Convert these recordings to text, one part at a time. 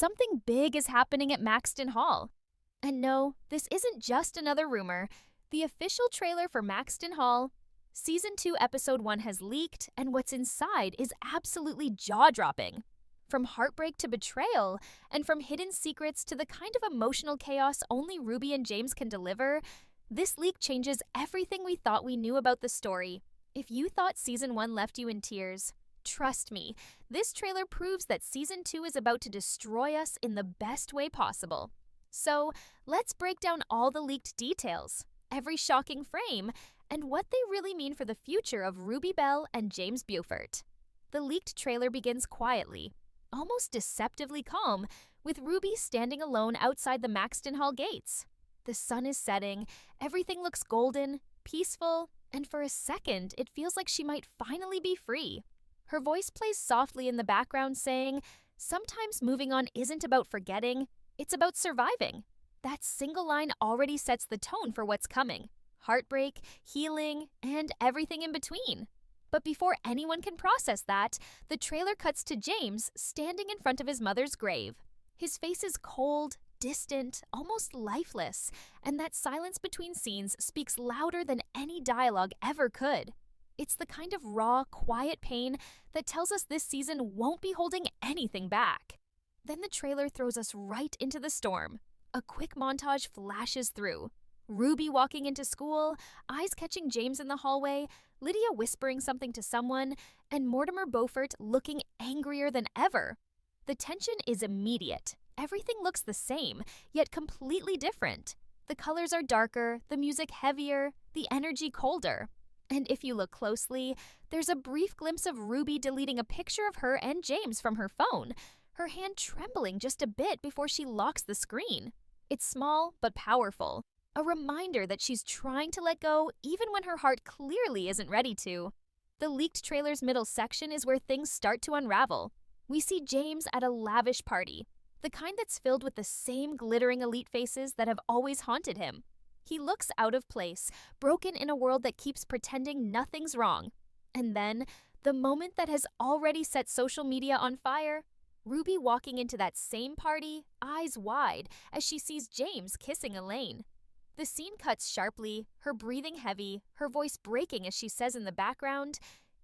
something big is happening at Maxton Hall. And no, this isn't just another rumor. The official trailer for Maxton Hall, Season 2, Episode 1 has leaked, and what's inside is absolutely jaw-dropping. From heartbreak to betrayal, and from hidden secrets to the kind of emotional chaos only Ruby and James can deliver, this leak changes everything we thought we knew about the story. If you thought Season 1 left you in tears, trust me, this trailer proves that Season 2 is about to destroy us in the best way possible. So, let's break down all the leaked details, every shocking frame, and what they really mean for the future of Ruby Bell and James Beaufort. The leaked trailer begins quietly, almost deceptively calm, with Ruby standing alone outside the Maxton Hall gates. The sun is setting, everything looks golden, peaceful, and for a second, it feels like she might finally be free. Her voice plays softly in the background saying, "Sometimes moving on isn't about forgetting, it's about surviving." That single line already sets the tone for what's coming. Heartbreak, healing, and everything in between. But before anyone can process that, the trailer cuts to James standing in front of his mother's grave. His face is cold, distant, almost lifeless, and that silence between scenes speaks louder than any dialogue ever could. It's the kind of raw, quiet pain that tells us this season won't be holding anything back. Then the trailer throws us right into the storm. A quick montage flashes through. Ruby walking into school, eyes catching James in the hallway, Lydia whispering something to someone, and Mortimer Beaufort looking angrier than ever. The tension is immediate. Everything looks the same, yet completely different. The colors are darker, the music heavier, the energy colder. And if you look closely, there's a brief glimpse of Ruby deleting a picture of her and James from her phone, her hand trembling just a bit before she locks the screen. It's small but powerful. A reminder that she's trying to let go even when her heart clearly isn't ready to. The leaked trailer's middle section is where things start to unravel. We see James at a lavish party, the kind that's filled with the same glittering elite faces that have always haunted him. He looks out of place, broken in a world that keeps pretending nothing's wrong. And then, the moment that has already set social media on fire, Ruby walking into that same party, eyes wide, as she sees James kissing Elaine. The scene cuts sharply, her breathing heavy, her voice breaking as she says in the background,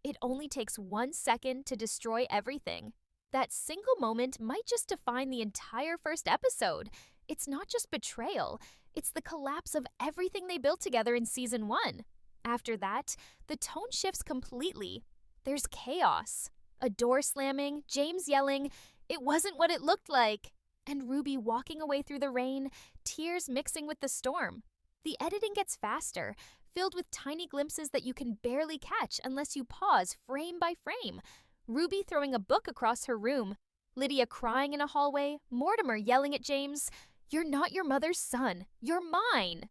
"It only takes 1 second to destroy everything." That single moment might just define the entire first episode. It's not just betrayal, it's the collapse of everything they built together in Season 1. After that, the tone shifts completely. There's chaos. A door slamming, James yelling, "It wasn't what it looked like," and Ruby walking away through the rain, tears mixing with the storm. The editing gets faster, filled with tiny glimpses that you can barely catch unless you pause frame by frame. Ruby throwing a book across her room, Lydia crying in a hallway, Mortimer yelling at James, "You're not your mother's son, you're mine."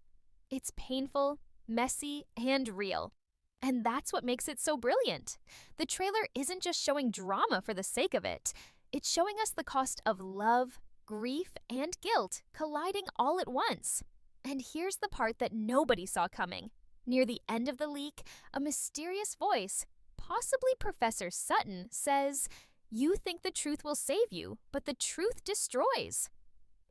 It's painful, messy, and real. And that's what makes it so brilliant. The trailer isn't just showing drama for the sake of it. It's showing us the cost of love, grief, and guilt colliding all at once. And here's the part that nobody saw coming. Near the end of the leak, a mysterious voice, possibly Professor Sutton, says, "You think the truth will save you, but the truth destroys."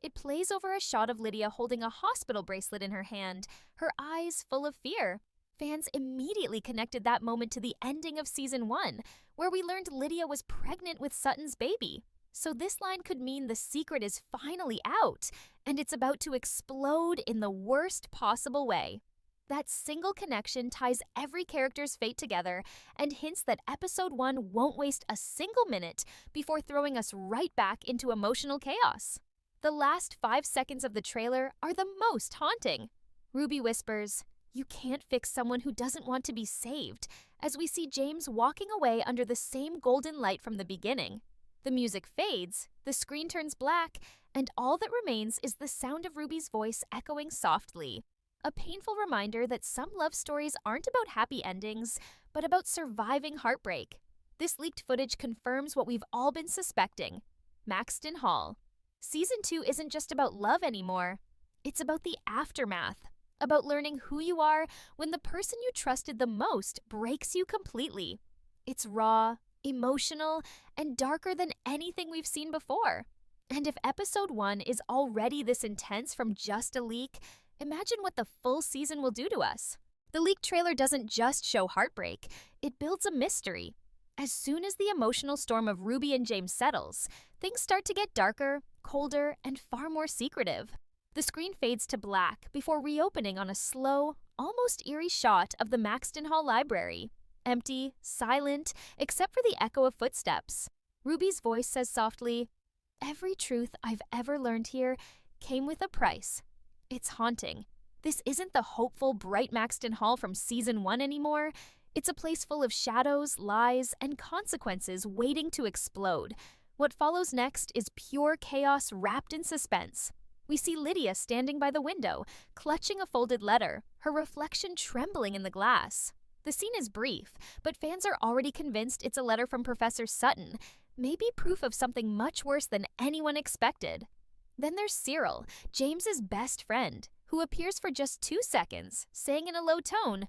It plays over a shot of Lydia holding a hospital bracelet in her hand, her eyes full of fear. Fans immediately connected that moment to the ending of Season 1, where we learned Lydia was pregnant with Sutton's baby. So this line could mean the secret is finally out, and it's about to explode in the worst possible way. That single connection ties every character's fate together and hints that Episode 1 won't waste a single minute before throwing us right back into emotional chaos. The last 5 seconds of the trailer are the most haunting. Ruby whispers, "You can't fix someone who doesn't want to be saved," as we see James walking away under the same golden light from the beginning. The music fades, the screen turns black, and all that remains is the sound of Ruby's voice echoing softly. A painful reminder that some love stories aren't about happy endings, but about surviving heartbreak. This leaked footage confirms what we've all been suspecting. Maxton Hall. Season 2 isn't just about love anymore. It's about the aftermath, about learning who you are when the person you trusted the most breaks you completely. It's raw, emotional, and darker than anything we've seen before. And if episode 1 is already this intense from just a leak, imagine what the full season will do to us. The leak trailer doesn't just show heartbreak, it builds a mystery. As soon as the emotional storm of Ruby and James settles, things start to get darker, colder, and far more secretive. The screen fades to black before reopening on a slow, almost eerie shot of the Maxton Hall library. Empty, silent, except for the echo of footsteps. Ruby's voice says softly, "Every truth I've ever learned here came with a price." It's haunting. This isn't the hopeful, bright Maxton Hall from season 1 anymore. It's a place full of shadows, lies, and consequences waiting to explode. What follows next is pure chaos wrapped in suspense. We see Lydia standing by the window, clutching a folded letter, her reflection trembling in the glass. The scene is brief, but fans are already convinced it's a letter from Professor Sutton, maybe proof of something much worse than anyone expected. Then there's Cyril, James's best friend, who appears for just 2 seconds, saying in a low tone,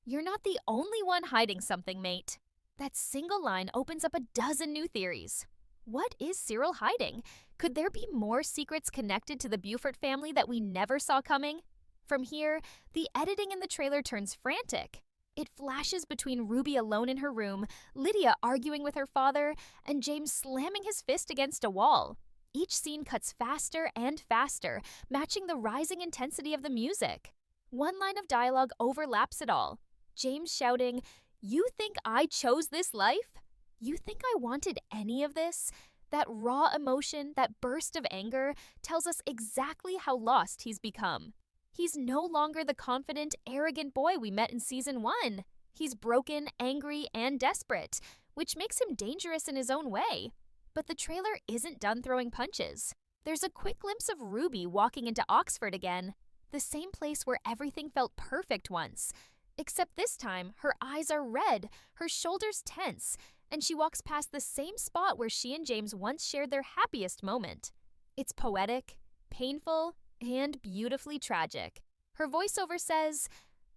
"You're not the only one hiding something, mate." That single line opens up a dozen new theories. What is Cyril hiding? Could there be more secrets connected to the Beaufort family that we never saw coming? From here, the editing in the trailer turns frantic. It flashes between Ruby alone in her room, Lydia arguing with her father, and James slamming his fist against a wall. Each scene cuts faster and faster, matching the rising intensity of the music. One line of dialogue overlaps it all. James shouting, "You think I chose this life? You think I wanted any of this?" That raw emotion, that burst of anger, tells us exactly how lost he's become. He's no longer the confident, arrogant boy we met in season 1. He's broken, angry, and desperate, which makes him dangerous in his own way. But the trailer isn't done throwing punches. There's a quick glimpse of Ruby walking into Oxford again, the same place where everything felt perfect once. Except this time, her eyes are red, her shoulders tense, and she walks past the same spot where she and James once shared their happiest moment. It's poetic, painful, and beautifully tragic. Her voiceover says,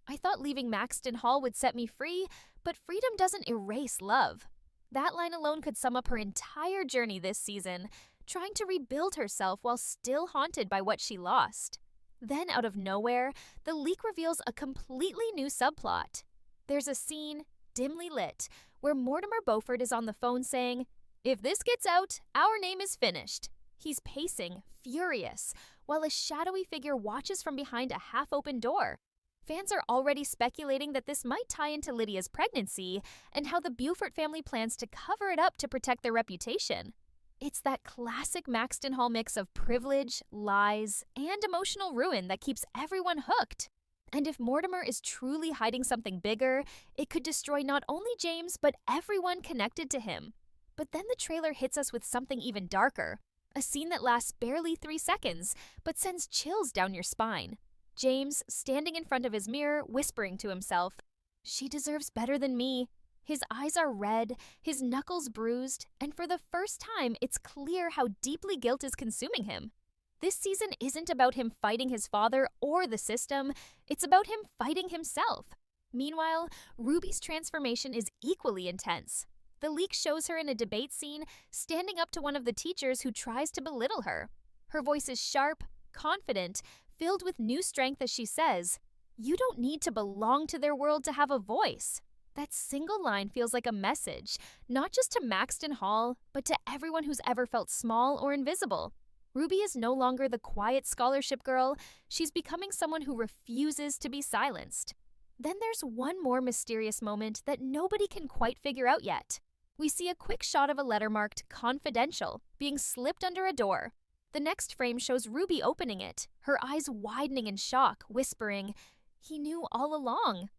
"I thought leaving Maxton Hall would set me free, but freedom doesn't erase love." That line alone could sum up her entire journey this season, trying to rebuild herself while still haunted by what she lost. Then, out of nowhere, the leak reveals a completely new subplot. There's a scene, dimly lit, where Mortimer Beaufort is on the phone saying, "If this gets out, our name is finished." He's pacing, furious, while a shadowy figure watches from behind a half-open door. Fans are already speculating that this might tie into Lydia's pregnancy and how the Beaufort family plans to cover it up to protect their reputation. It's that classic Maxton Hall mix of privilege, lies, and emotional ruin that keeps everyone hooked. And if Mortimer is truly hiding something bigger, it could destroy not only James, but everyone connected to him. But then the trailer hits us with something even darker. A scene that lasts barely 3 seconds, but sends chills down your spine. James, standing in front of his mirror, whispering to himself, "She deserves better than me." His eyes are red, his knuckles bruised, and for the first time, it's clear how deeply guilt is consuming him. This season isn't about him fighting his father or the system, it's about him fighting himself. Meanwhile, Ruby's transformation is equally intense. The leak shows her in a debate scene, standing up to one of the teachers who tries to belittle her. Her voice is sharp, confident, filled with new strength as she says, "You don't need to belong to their world to have a voice." That single line feels like a message, not just to Maxton Hall, but to everyone who's ever felt small or invisible. Ruby is no longer the quiet scholarship girl, she's becoming someone who refuses to be silenced. Then there's one more mysterious moment that nobody can quite figure out yet. We see a quick shot of a letter marked "Confidential" being slipped under a door. The next frame shows Ruby opening it, her eyes widening in shock, whispering, "He knew all along."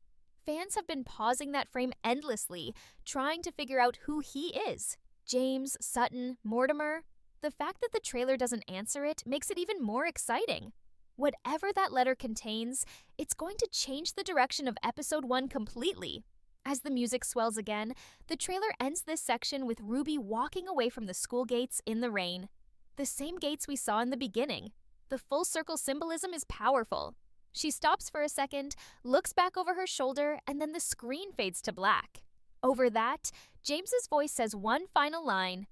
Fans have been pausing that frame endlessly, trying to figure out who he is. James, Sutton, Mortimer. The fact that the trailer doesn't answer it makes it even more exciting. Whatever that letter contains, it's going to change the direction of episode 1 completely. As the music swells again, the trailer ends this section with Ruby walking away from the school gates in the rain. The same gates we saw in the beginning. The full circle symbolism is powerful. She stops for a second, looks back over her shoulder, and then the screen fades to black. Over that, James's voice says one final line,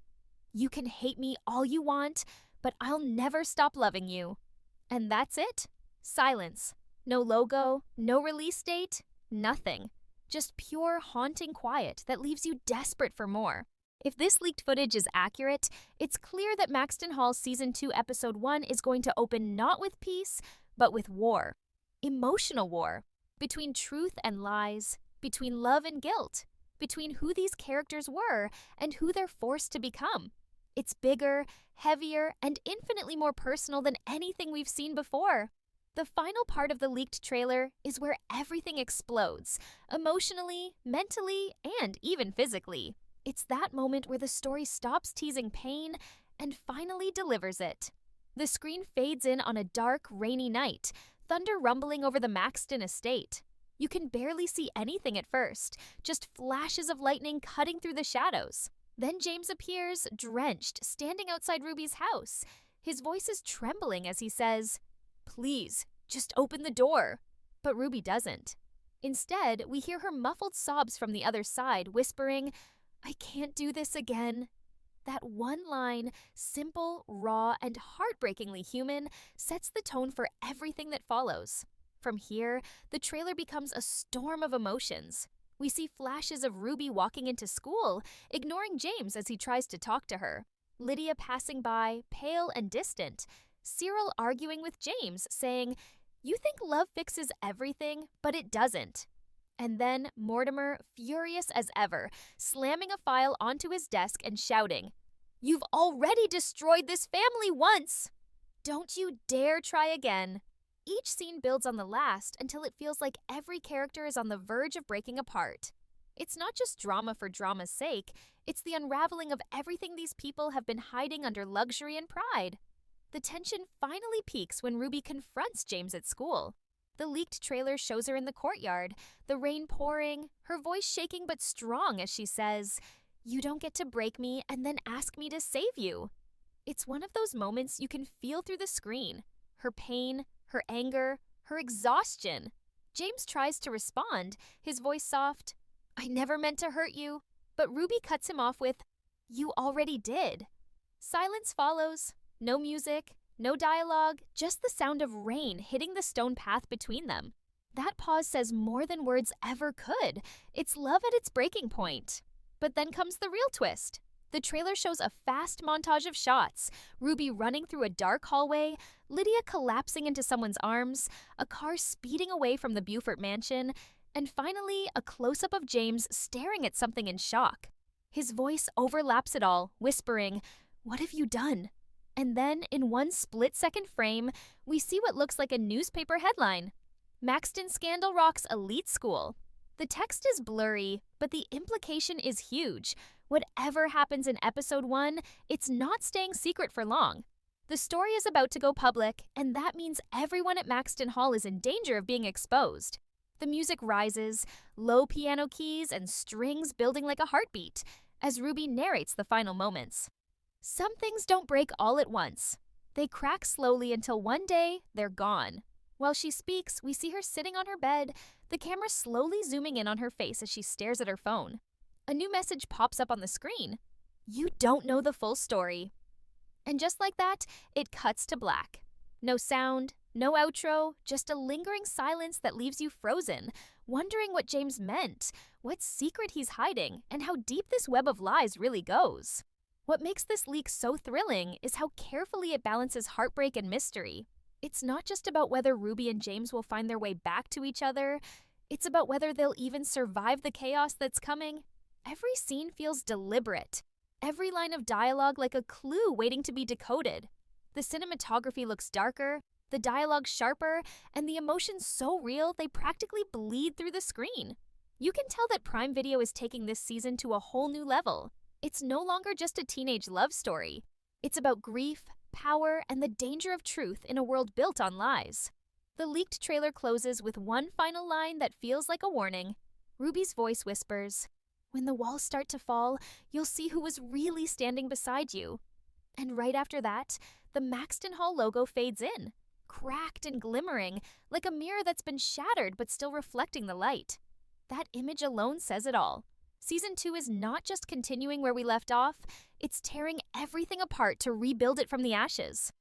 "You can hate me all you want, but I'll never stop loving you. And that's it. Silence. No logo, no release date, nothing. Just pure, haunting quiet that leaves you desperate for more. If this leaked footage is accurate, it's clear that Maxton Hall Season 2, Episode 1 is going to open not with peace, but with war. Emotional war. Between truth and lies, between love and guilt, between who these characters were and who they're forced to become. It's bigger, heavier, and infinitely more personal than anything we've seen before. The final part of the leaked trailer is where everything explodes, emotionally, mentally, and even physically. It's that moment where the story stops teasing pain and finally delivers it. The screen fades in on a dark, rainy night, thunder rumbling over the Maxton estate. You can barely see anything at first, just flashes of lightning cutting through the shadows. Then James appears, drenched, standing outside Ruby's house. His voice is trembling as he says, "Please, just open the door." But Ruby doesn't. Instead, we hear her muffled sobs from the other side, whispering, "I can't do this again." That one line, simple, raw, and heartbreakingly human, sets the tone for everything that follows. From here, the trailer becomes a storm of emotions. We see flashes of Ruby walking into school, ignoring James as he tries to talk to her. Lydia passing by, pale and distant. Cyril arguing with James, saying, "You think love fixes everything, but it doesn't." And then Mortimer, furious as ever, slamming a file onto his desk and shouting, "You've already destroyed this family once! Don't you dare try again." Each scene builds on the last until it feels like every character is on the verge of breaking apart. It's not just drama for drama's sake, it's the unraveling of everything these people have been hiding under luxury and pride. The tension finally peaks when Ruby confronts James at school. The leaked trailer shows her in the courtyard, the rain pouring, her voice shaking but strong as she says, "You don't get to break me and then ask me to save you." It's one of those moments you can feel through the screen. Her pain, her anger, her exhaustion. James tries to respond, his voice soft, "I never meant to hurt you." But Ruby cuts him off with, "You already did." Silence follows. No music, no dialogue, just the sound of rain hitting the stone path between them. That pause says more than words ever could. It's love at its breaking point. But then comes the real twist. The trailer shows a fast montage of shots, Ruby running through a dark hallway, Lydia collapsing into someone's arms, a car speeding away from the Beaufort mansion, and finally a close-up of James staring at something in shock. His voice overlaps it all, whispering, "What have you done?" And then, in one split-second frame, we see what looks like a newspaper headline. Maxton Scandal Rocks Elite School. The text is blurry, but the implication is huge. Whatever happens in Episode 1, it's not staying secret for long. The story is about to go public, and that means everyone at Maxton Hall is in danger of being exposed. The music rises, low piano keys and strings building like a heartbeat, as Ruby narrates the final moments. Some things don't break all at once. They crack slowly until one day, they're gone. While she speaks, we see her sitting on her bed, the camera slowly zooming in on her face as she stares at her phone. A new message pops up on the screen. "You don't know the full story." And just like that, it cuts to black. No sound, no outro, just a lingering silence that leaves you frozen, wondering what James meant, what secret he's hiding, and how deep this web of lies really goes. What makes this leak so thrilling is how carefully it balances heartbreak and mystery. It's not just about whether Ruby and James will find their way back to each other, it's about whether they'll even survive the chaos that's coming. Every scene feels deliberate. Every line of dialogue like a clue waiting to be decoded. The cinematography looks darker, the dialogue sharper, and the emotions so real they practically bleed through the screen. You can tell that Prime Video is taking this season to a whole new level. It's no longer just a teenage love story. It's about grief, power, and the danger of truth in a world built on lies. The leaked trailer closes with one final line that feels like a warning. Ruby's voice whispers, "When the walls start to fall, you'll see who was really standing beside you." And right after that, the Maxton Hall logo fades in, cracked and glimmering, like a mirror that's been shattered but still reflecting the light. That image alone says it all. Season 2 is not just continuing where we left off, it's tearing everything apart to rebuild it from the ashes.